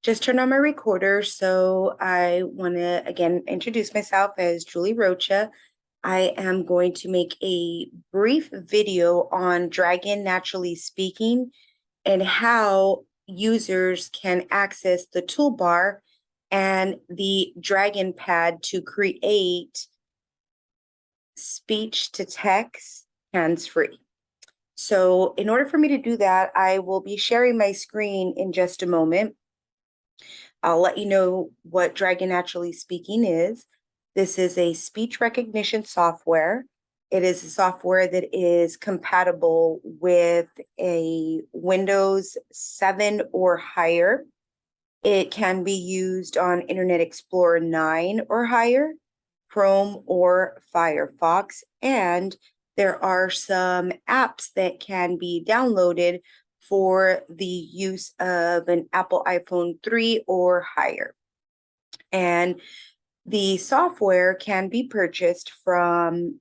just turned on my recorder, so I want to again introduce myself as Julie Rocha. I am going to make a brief video on Dragon Naturally Speaking and how users can access the toolbar and the Dragon pad to create speech to text hands-free. So in order for me to do that, I will be sharing my screen in just a moment. I'll let you know what Dragon Naturally Speaking is. This is a speech recognition software. It is a software that is compatible with a Windows 7 or higher. It can be used on Internet Explorer 9 or higher, Chrome or Firefox, and there are some apps that can be downloaded for the use of an Apple iPhone 3 or higher. And the software can be purchased from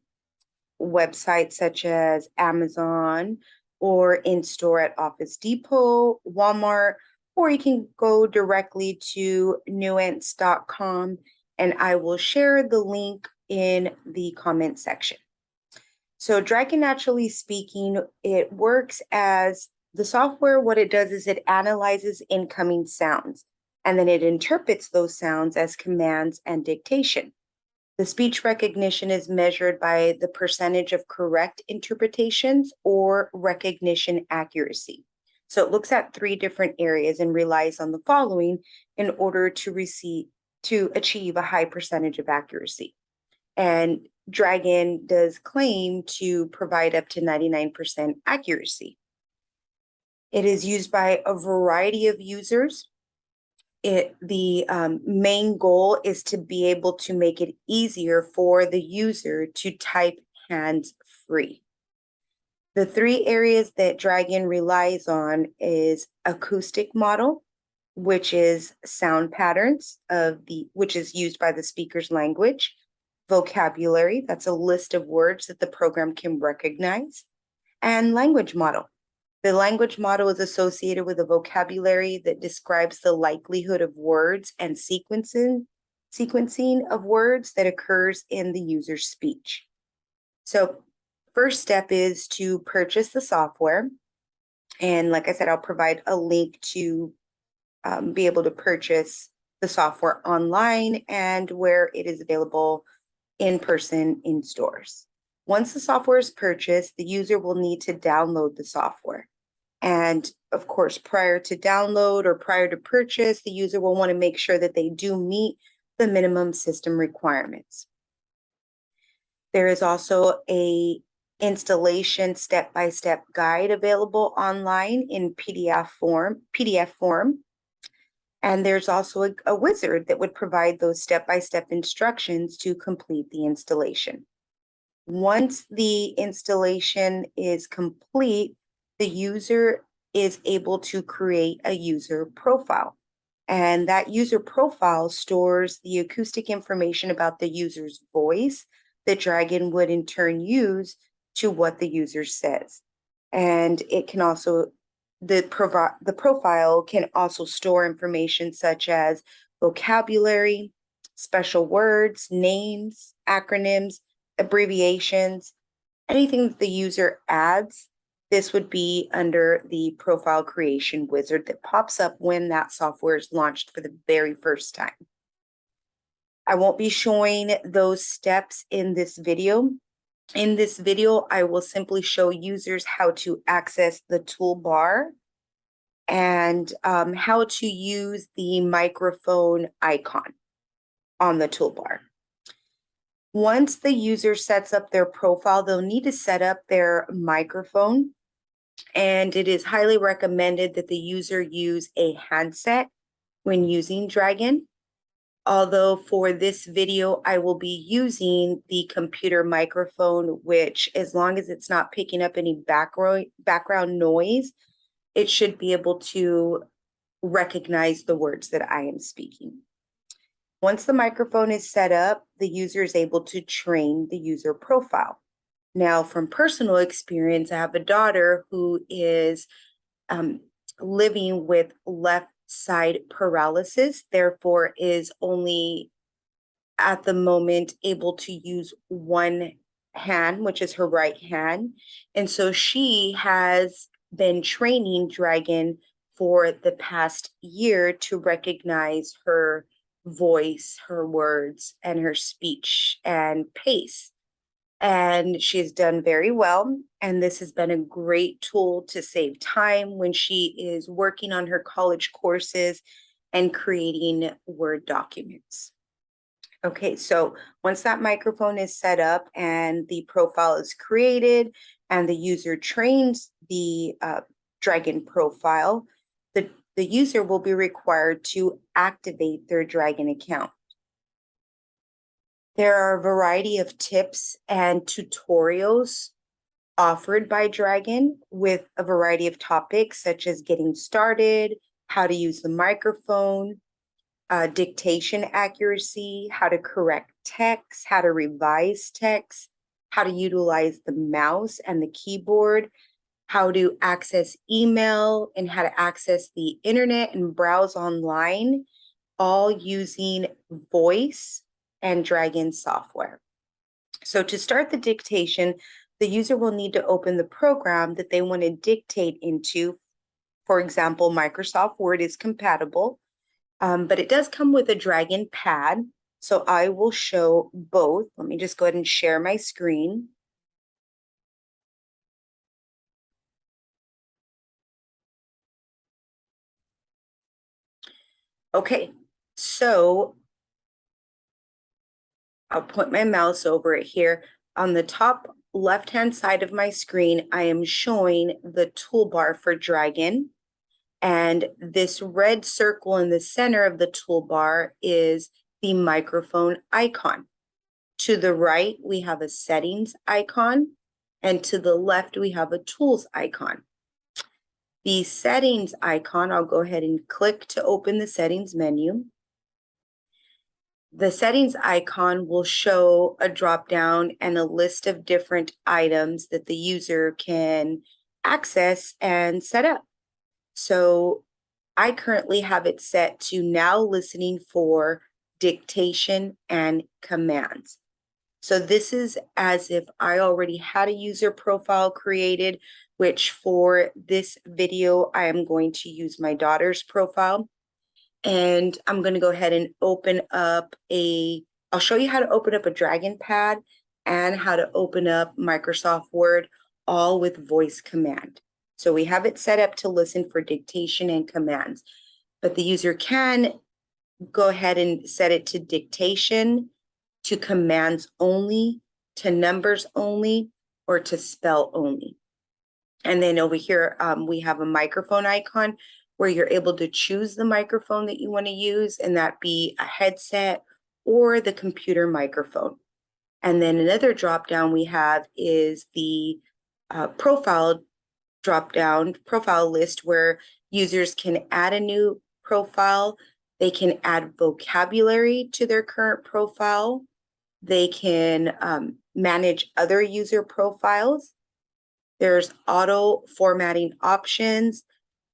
websites such as Amazon or in-store at Office Depot, Walmart, or you can go directly to nuance.com, and I will share the link in the comment section. So Dragon Naturally Speaking, it works as the software. What it does is it analyzes incoming sounds, and then it interprets those sounds as commands and dictation. The speech recognition is measured by the percentage of correct interpretations or recognition accuracy. So it looks at 3 different areas and relies on the following in order to achieve a high percentage of accuracy. And Dragon does claim to provide up to 99% accuracy. It is used by a variety of users. The main goal is to be able to make it easier for the user to type hands-free. The 3 areas that Dragon relies on is acoustic model, which is sound patterns which is used by the speaker's language, vocabulary, that's a list of words that the program can recognize, and language model. The language model is associated with a vocabulary that describes the likelihood of words and sequencing of words that occurs in the user's speech. So first step is to purchase the software. And like I said, I'll provide a link to be able to purchase the software online and where it is available in person in stores. Once the software is purchased, the user will need to download the software. And of course, prior to download or prior to purchase, the user will want to make sure that they do meet the minimum system requirements. There is also a installation step-by-step guide available online in PDF form. And there's also a wizard that would provide those step-by-step instructions to complete the installation. Once the installation is complete, the user is able to create a user profile. And that user profile stores the acoustic information about the user's voice that Dragon would in turn use to what the user says. And it can also, the profile can also store information such as vocabulary, special words, names, acronyms, abbreviations, anything that the user adds. This would be under the profile creation wizard that pops up when that software is launched for the very first time. I won't be showing those steps in this video. In this video, I will simply show users how to access the toolbar and how to use the microphone icon on the toolbar. Once the user sets up their profile, they'll need to set up their microphone, and it is highly recommended that the user use a handset when using Dragon. Although for this video, I will be using the computer microphone, which as long as it's not picking up any background noise, it should be able to recognize the words that I am speaking. Once the microphone is set up, the user is able to train the user profile. Now, from personal experience, I have a daughter who is living with left side paralysis, therefore is only at the moment able to use one hand, which is her right hand. And so she has been training Dragon for the past year to recognize her voice, her words, and her speech and pace. And she's done very well. And this has been a great tool to save time when she is working on her college courses and creating Word documents. Okay, so once that microphone is set up and the profile is created and the user trains the Dragon profile, the user will be required to activate their Dragon account. There are a variety of tips and tutorials offered by Dragon with a variety of topics such as getting started, how to use the microphone, dictation accuracy, how to correct text, how to revise text, how to utilize the mouse and the keyboard, how to access email, and how to access the internet and browse online, all using voice and Dragon software. So to start the dictation, the user will need to open the program that they want to dictate into. For example, Microsoft Word is compatible, but it does come with a Dragon pad. So I will show both. Let me just go ahead and share my screen. Okay, so I'll point my mouse over it here. On the top left-hand side of my screen, I am showing the toolbar for Dragon. And this red circle in the center of the toolbar is the microphone icon. To the right, we have a settings icon, and to the left, we have a tools icon. The settings icon, I'll go ahead and click to open the settings menu. The settings icon will show a drop-down and a list of different items that the user can access and set up. So I currently have it set to now listening for dictation and commands. So this is as if I already had a user profile created, which for this video, I am going to use my daughter's profile. And I'm going to go ahead and open up I'll show you how to open up a Dragon pad and how to open up Microsoft Word, all with voice command. So we have it set up to listen for dictation and commands, but the user can go ahead and set it to dictation, to commands only, to numbers only, or to spell only. And then over here, we have a microphone icon where you're able to choose the microphone that you want to use, and that be a headset or the computer microphone. And then another drop down we have is the profile list where users can add a new profile. They can add vocabulary to their current profile. They can manage other user profiles. There's auto formatting options.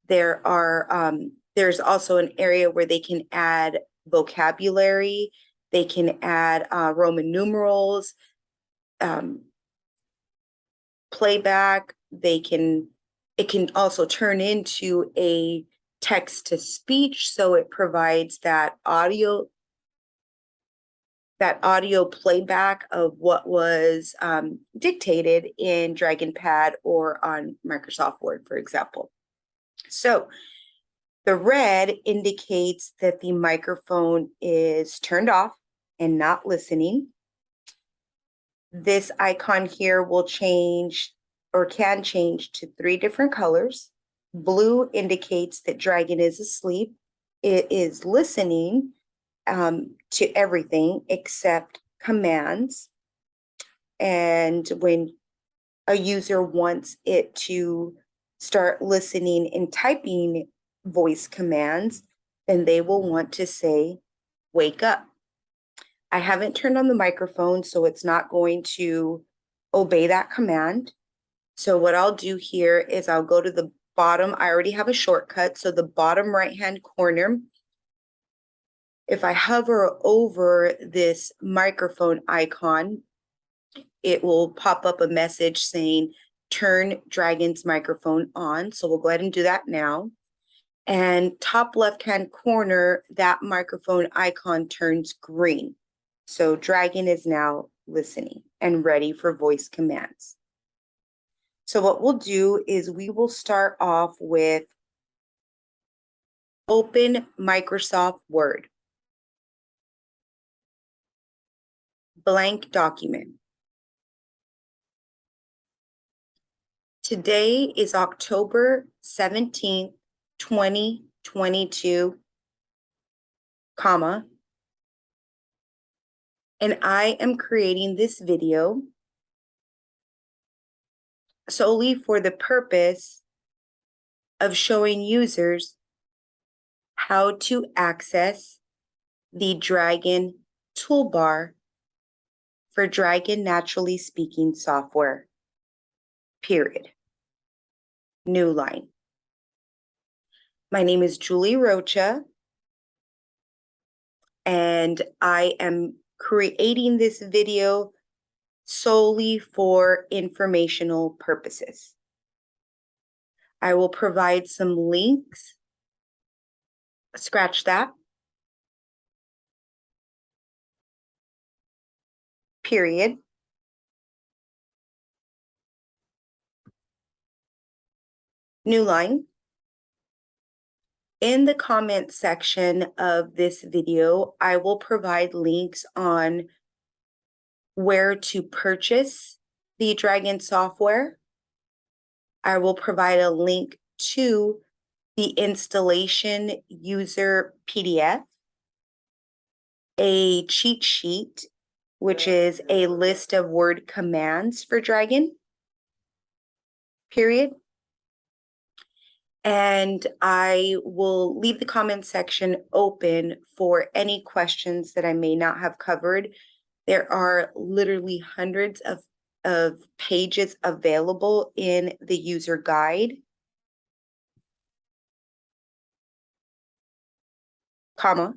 There's also an area where they can add vocabulary. They can add Roman numerals, playback. It can also turn into a text to speech, so it provides that audio playback of what was dictated in Dragon Pad or on Microsoft Word, for example. So the red indicates that the microphone is turned off and not listening. This icon here will change or can change to 3 different colors. Blue indicates that Dragon is asleep. It is listening to everything except commands. And when a user wants it to start listening and typing voice commands, then they will want to say, wake up. I haven't turned on the microphone, so it's not going to obey that command. So what I'll do here is I'll go to the bottom, I already have a shortcut. So the bottom right-hand corner, if I hover over this microphone icon, it will pop up a message saying, turn Dragon's microphone on. So we'll go ahead and do that now. And top left-hand corner, that microphone icon turns green. So Dragon is now listening and ready for voice commands. So what we'll do is we will start off with open Microsoft Word. Blank document. Today is October 17th, 2022, comma, and I am creating this video solely for the purpose of showing users how to access the Dragon toolbar for Dragon Naturally Speaking software, period. New line. My name is Julie Rocha, and I am creating this video solely for informational purposes. I will provide some links. Scratch that. Period. New line. In the comment section of this video, I will provide links on where to purchase the Dragon software. I will provide a link to the installation user PDF, a cheat sheet, which is a list of word commands for Dragon, period. And I will leave the comment section open for any questions that I may not have covered. There are literally hundreds of pages available in the user guide, comma.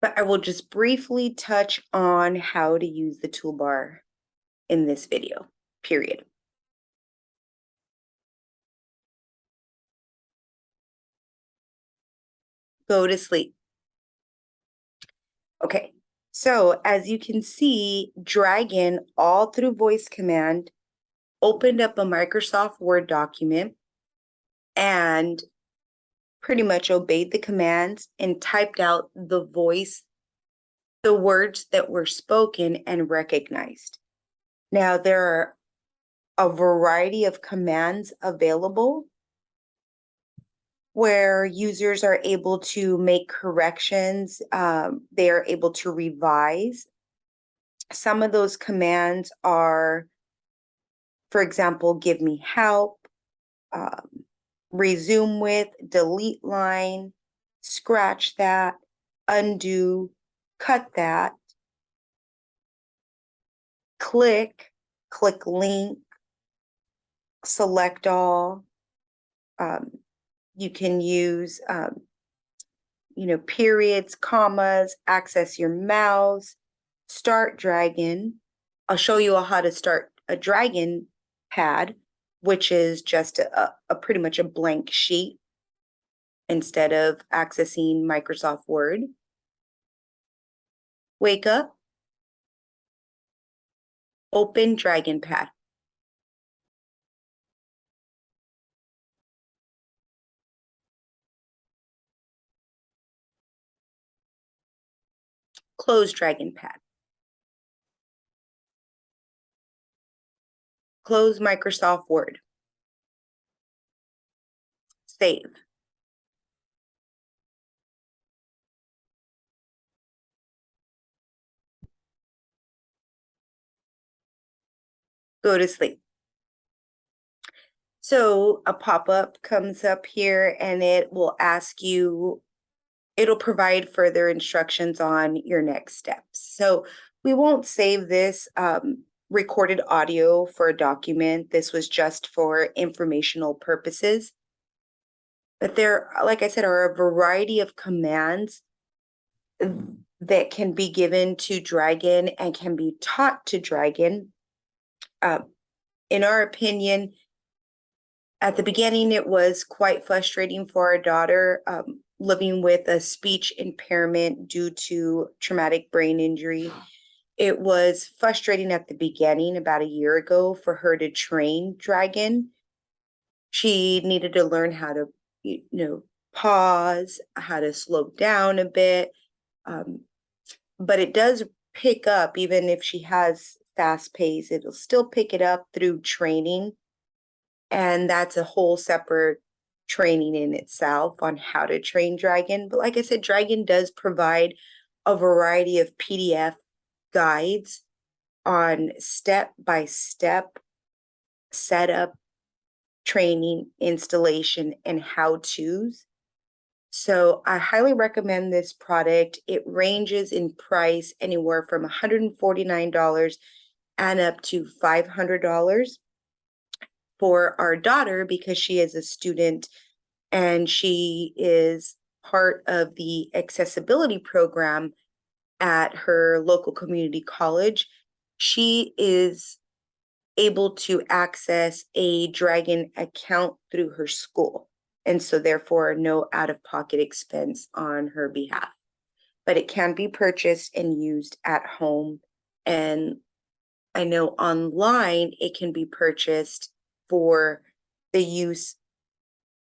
But I will just briefly touch on how to use the toolbar in this video, period. Go to sleep. Okay, so as you can see, Dragon, all through voice command, opened up a Microsoft Word document and pretty much obeyed the commands and typed out the words that were spoken and recognized. Now, there are a variety of commands available where users are able to make corrections. They are able to revise. Some of those commands are, for example, give me help, resume with, delete line, scratch that, undo, cut that, click link, select all. You can use, periods, commas, access your mouse, start Dragon. I'll show you how to start a Dragon pad, which is just a pretty much a blank sheet instead of accessing Microsoft Word. Wake up, open Dragon pad. Close Dragon pad. Close Microsoft Word. Save. Go to sleep. So a pop-up comes up here and it will ask you, it'll provide further instructions on your next steps. So we won't save this. recorded audio for a document. This was just for informational purposes. But there, like I said, are a variety of commands that can be given to Dragon and can be taught to Dragon. In our opinion, at the beginning, it was quite frustrating for our daughter living with a speech impairment due to traumatic brain injury. It was frustrating at the beginning, about a year ago, for her to train Dragon. She needed to learn how to, pause, how to slow down a bit. But it does pick up, even if she has fast pace, it'll still pick it up through training. And that's a whole separate training in itself on how to train Dragon. But like I said, Dragon does provide a variety of PDF guides on step-by-step setup, training, installation, and how-tos. So I highly recommend this product. It ranges in price anywhere from $149 and up to $500 for our daughter, because she is a student and she is part of the accessibility program at her local community college. She is able to access a Dragon account through her school, and so therefore no out-of-pocket expense on her behalf. But it can be purchased and used at home, and I know online it can be purchased for the use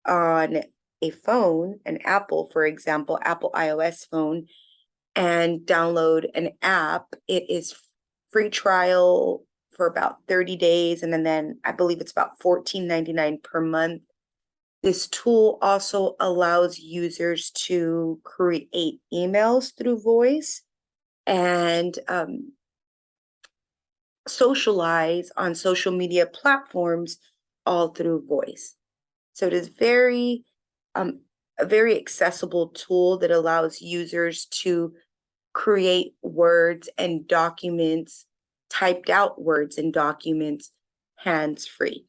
on a phone, an Apple, for example, Apple iOS phone, and download an app. It is free trial for about 30 days, and then I believe it's about $14.99 per month. This tool also allows users to create emails through voice and socialize on social media platforms all through voice. So it is a very accessible tool that allows users to create words and documents, typed out words and documents, hands-free.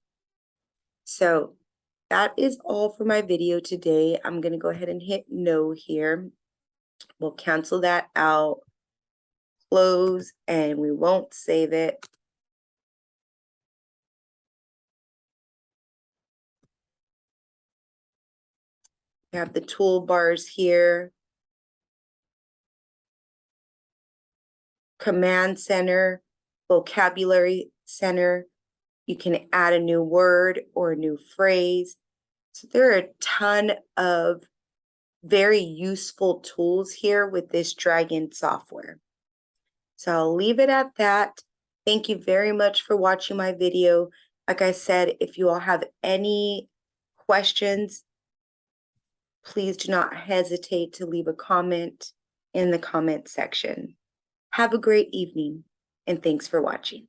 So that is all for my video today. I'm going to go ahead and hit no here. We'll cancel that out, close, and we won't save it. We have the toolbars here. Command center, vocabulary center. You can add a new word or a new phrase. So there are a ton of very useful tools here with this Dragon software. So I'll leave it at that. Thank you very much for watching my video. Like I said, if you all have any questions, please do not hesitate to leave a comment in the comment section. Have a great evening, and thanks for watching.